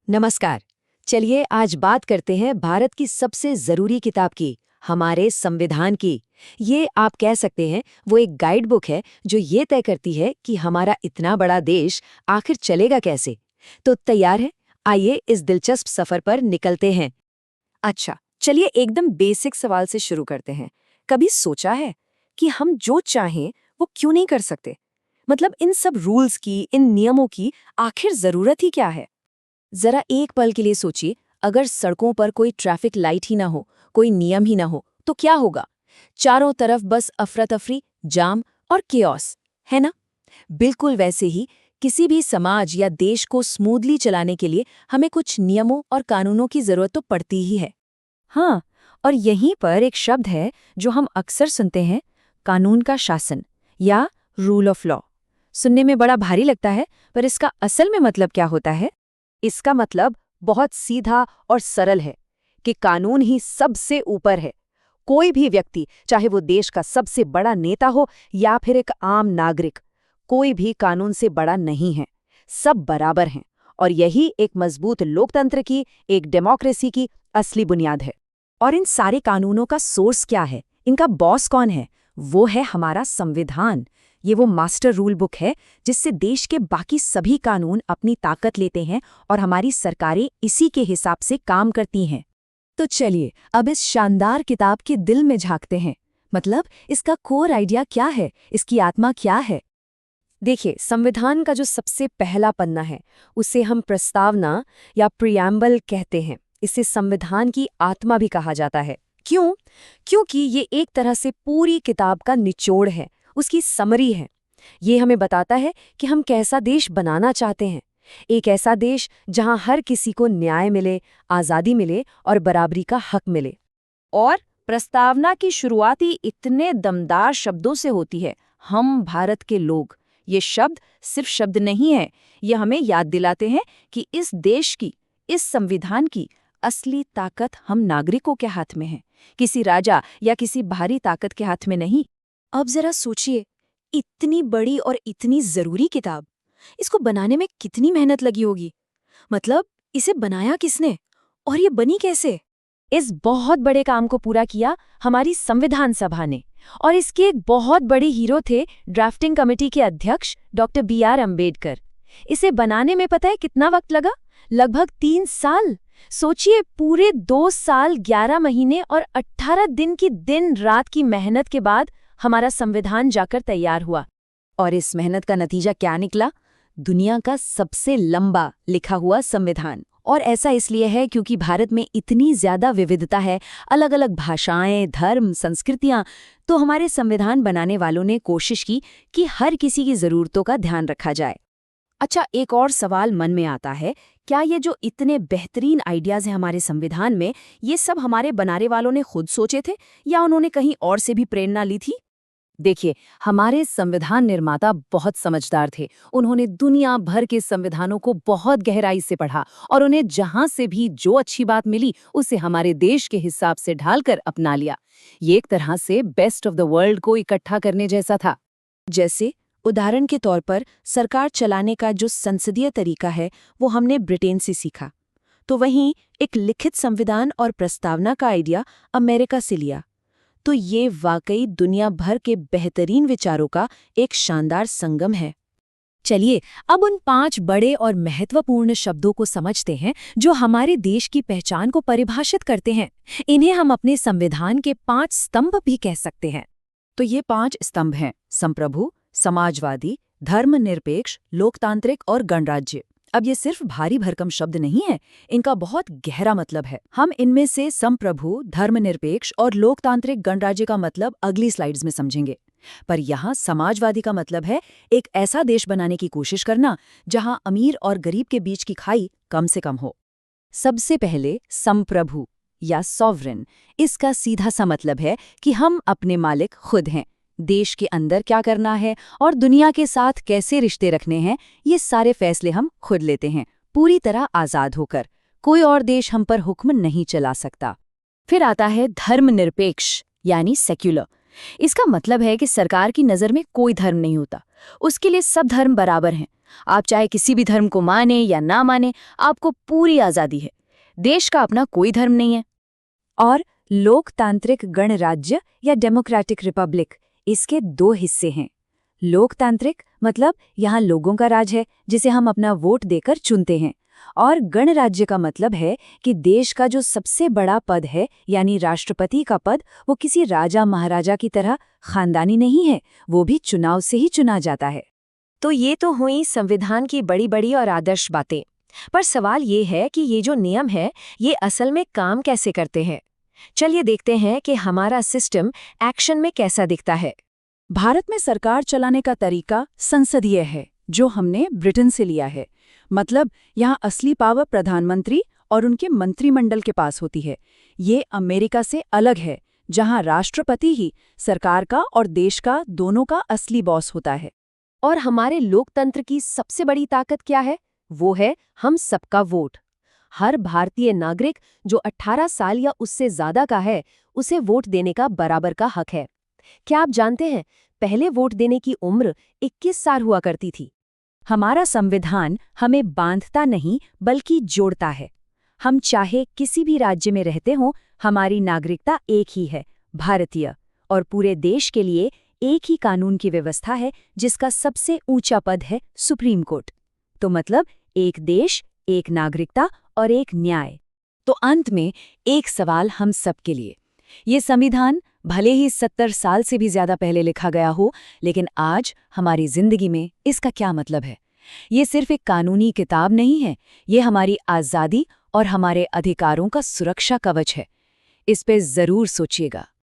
नमस्कार। चलिए आज बात करते हैं भारत की सबसे जरूरी किताब की, हमारे संविधान की। ये आप कह सकते हैं वो एक गाइड बुक है जो ये तय करती है कि हमारा इतना बड़ा देश आखिर चलेगा कैसे। तो तैयार है? आइए इस दिलचस्प सफर पर निकलते हैं। अच्छा, चलिए एकदम बेसिक सवाल से शुरू करते हैं। कभी सोचा है कि हम जो चाहें वो क्यों नहीं कर सकते? मतलब इन सब रूल्स की, इन नियमों की आखिर जरूरत ही क्या है? जरा एक पल के लिए सोचिए, अगर सड़कों पर कोई ट्रैफिक लाइट ही ना हो, कोई नियम ही ना हो, तो क्या होगा? चारों तरफ बस अफरा तफरी, जाम और केओस, है ना? बिल्कुल वैसे ही किसी भी समाज या देश को स्मूथली चलाने के लिए हमें कुछ नियमों और कानूनों की जरूरत तो पड़ती ही है। हाँ, और यहीं पर एक शब्द है जो हम अक्सर सुनते हैं, कानून का शासन या रूल ऑफ लॉ। सुनने में बड़ा भारी लगता है, पर इसका असल में मतलब क्या होता है? इसका मतलब बहुत सीधा और सरल है कि कानून ही सबसे ऊपर है। कोई भी व्यक्ति, चाहे वो देश का सबसे बड़ा नेता हो या फिर एक आम नागरिक, कोई भी कानून से बड़ा नहीं है। सब बराबर हैं और यही एक मजबूत लोकतंत्र की, एक डेमोक्रेसी की असली बुनियाद है। और इन सारे कानूनों का सोर्स क्या है? इनका बॉस कौन है? वो है हमारा संविधान। ये वो मास्टर रूल बुक है जिससे देश के बाकी सभी कानून अपनी ताकत लेते हैं और हमारी सरकारें इसी के हिसाब से काम करती हैं। तो चलिए अब इस शानदार किताब के दिल में झांकते हैं। मतलब इसका कोर आइडिया क्या है, इसकी आत्मा क्या है? देखिए, संविधान का जो सबसे पहला पन्ना है उसे हम प्रस्तावना या प्रियम्बल कहते हैं। इसे संविधान की आत्मा भी कहा जाता है। क्यों? क्योंकि ये एक तरह से पूरी किताब का निचोड़ है, उसकी समरी है। ये हमें बताता है कि हम कैसा देश बनाना चाहते हैं। एक ऐसा देश जहां हर किसी को न्याय मिले, आज़ादी मिले और बराबरी का हक मिले। और प्रस्तावना की शुरुआत ही इतने दमदार शब्दों से होती है, हम भारत के लोग। ये शब्द सिर्फ शब्द नहीं है, ये हमें याद दिलाते हैं कि इस देश की, इस संविधान की असली ताकत हम नागरिकों के हाथ में है, किसी राजा या किसी बाहरी ताकत के हाथ में नहीं। अब जरा सोचिए, इतनी बड़ी और इतनी जरूरी किताब, इसको बनाने में कितनी मेहनत लगी होगी। मतलब इसे बनाया किसने और ये बनी कैसे? इस बहुत बड़े काम को पूरा किया हमारी संविधान सभा ने, और इसके एक बहुत बड़े हीरो थे ड्राफ्टिंग कमेटी के अध्यक्ष डॉक्टर B.R. अम्बेडकर। इसे बनाने में पता है कितना वक्त लगा? लगभग 3 साल। सोचिए, पूरे 2 साल 11 महीने और 18 दिन की दिन रात की मेहनत के बाद हमारा संविधान जाकर तैयार हुआ। और इस मेहनत का नतीजा क्या निकला? दुनिया का सबसे लंबा लिखा हुआ संविधान। और ऐसा इसलिए है क्योंकि भारत में इतनी ज्यादा विविधता है, अलग अलग भाषाएं, धर्म, संस्कृतियां। तो हमारे संविधान बनाने वालों ने कोशिश की कि हर किसी की जरूरतों का ध्यान रखा जाए। अच्छा, एक और सवाल मन में आता है, क्या ये जो इतने बेहतरीन आइडियाज हैं हमारे संविधान में, ये सब हमारे बनाने वालों ने खुद सोचे थे या उन्होंने कहीं और से भी प्रेरणा ली थी? देखिए, हमारे संविधान निर्माता बहुत समझदार थे। उन्होंने दुनिया भर के संविधानों को बहुत गहराई से पढ़ा और उन्हें जहां से भी जो अच्छी बात मिली उसे हमारे देश के हिसाब से ढालकर अपना लिया। ये एक तरह से बेस्ट ऑफ द वर्ल्ड को इकट्ठा करने जैसा था। जैसे उदाहरण के तौर पर सरकार चलाने का जो संसदीय तरीका है वो हमने ब्रिटेन से सीखा, तो वहीं एक लिखित संविधान और प्रस्तावना का आइडिया अमेरिका से लिया। तो ये वाकई दुनिया भर के बेहतरीन विचारों का एक शानदार संगम है। चलिए अब उन 5 बड़े और महत्वपूर्ण शब्दों को समझते हैं जो हमारे देश की पहचान को परिभाषित करते हैं। इन्हें हम अपने संविधान के 5 स्तंभ भी कह सकते हैं। तो ये 5 स्तंभ हैं: संप्रभु, समाजवादी, धर्मनिरपेक्ष, लोकतांत्रिक और गणराज्य। अब ये सिर्फ भारी भरकम शब्द नहीं है, इनका बहुत गहरा मतलब है। हम इनमें से संप्रभु, धर्मनिरपेक्ष और लोकतांत्रिक गणराज्य का मतलब अगली स्लाइड्स में समझेंगे। पर यहाँ समाजवादी का मतलब है एक ऐसा देश बनाने की कोशिश करना जहां अमीर और गरीब के बीच की खाई कम से कम हो। सबसे पहले संप्रभु या सॉवरेन, इसका सीधा सा मतलब है कि हम अपने मालिक खुद हैं। देश के अंदर क्या करना है और दुनिया के साथ कैसे रिश्ते रखने हैं, ये सारे फैसले हम खुद लेते हैं, पूरी तरह आज़ाद होकर। कोई और देश हम पर हुक्म नहीं चला सकता। फिर आता है धर्मनिरपेक्ष यानी सेक्युलर। इसका मतलब है कि सरकार की नज़र में कोई धर्म नहीं होता। उसके लिए सब धर्म बराबर हैं। आप चाहे किसी भी धर्म को माने या ना माने, आपको पूरी आज़ादी है। देश का अपना कोई धर्म नहीं है। और लोकतांत्रिक गणराज्य या डेमोक्रेटिक रिपब्लिक, इसके दो हिस्से हैं। लोकतांत्रिक मतलब यहाँ लोगों का राज है, जिसे हम अपना वोट देकर चुनते हैं। और गणराज्य का मतलब है कि देश का जो सबसे बड़ा पद है, यानी राष्ट्रपति का पद, वो किसी राजा महाराजा की तरह खानदानी नहीं है, वो भी चुनाव से ही चुना जाता है। तो ये तो हुई संविधान की बड़ी बड़ी और आदर्श बातें। पर सवाल ये है कि ये जो नियम है, ये असल में काम कैसे करते हैं। चलिए देखते हैं कि हमारा सिस्टम एक्शन में कैसा दिखता है। भारत में सरकार चलाने का तरीका संसदीय है, जो हमने ब्रिटेन से लिया है। मतलब यहाँ असली पावर प्रधानमंत्री और उनके मंत्रिमंडल के पास होती है। ये अमेरिका से अलग है, जहाँ राष्ट्रपति ही सरकार का और देश का दोनों का असली बॉस होता है। और हमारे लोकतंत्र की सबसे बड़ी ताकत क्या है? वो है हम सबका वोट। हर भारतीय नागरिक जो 18 साल या उससे ज्यादा का है, उसे वोट देने का बराबर का हक है। क्या आप जानते हैं, पहले वोट देने की उम्र 21 साल हुआ करती थी। हमारा संविधान हमें बांधता नहीं बल्कि जोड़ता है। हम चाहे किसी भी राज्य में रहते हों, हमारी नागरिकता एक ही है, भारतीय। और पूरे देश के लिए एक ही कानून की व्यवस्था है, जिसका सबसे ऊंचा पद है सुप्रीम कोर्ट। तो मतलब एक देश, एक नागरिकता और एक न्याय। तो अंत में एक सवाल हम सबके लिए। ये संविधान भले ही 70 साल से भी ज्यादा पहले लिखा गया हो, लेकिन आज हमारी जिंदगी में इसका क्या मतलब है? ये सिर्फ एक कानूनी किताब नहीं है, ये हमारी आज़ादी और हमारे अधिकारों का सुरक्षा कवच है। इस पे जरूर सोचिएगा।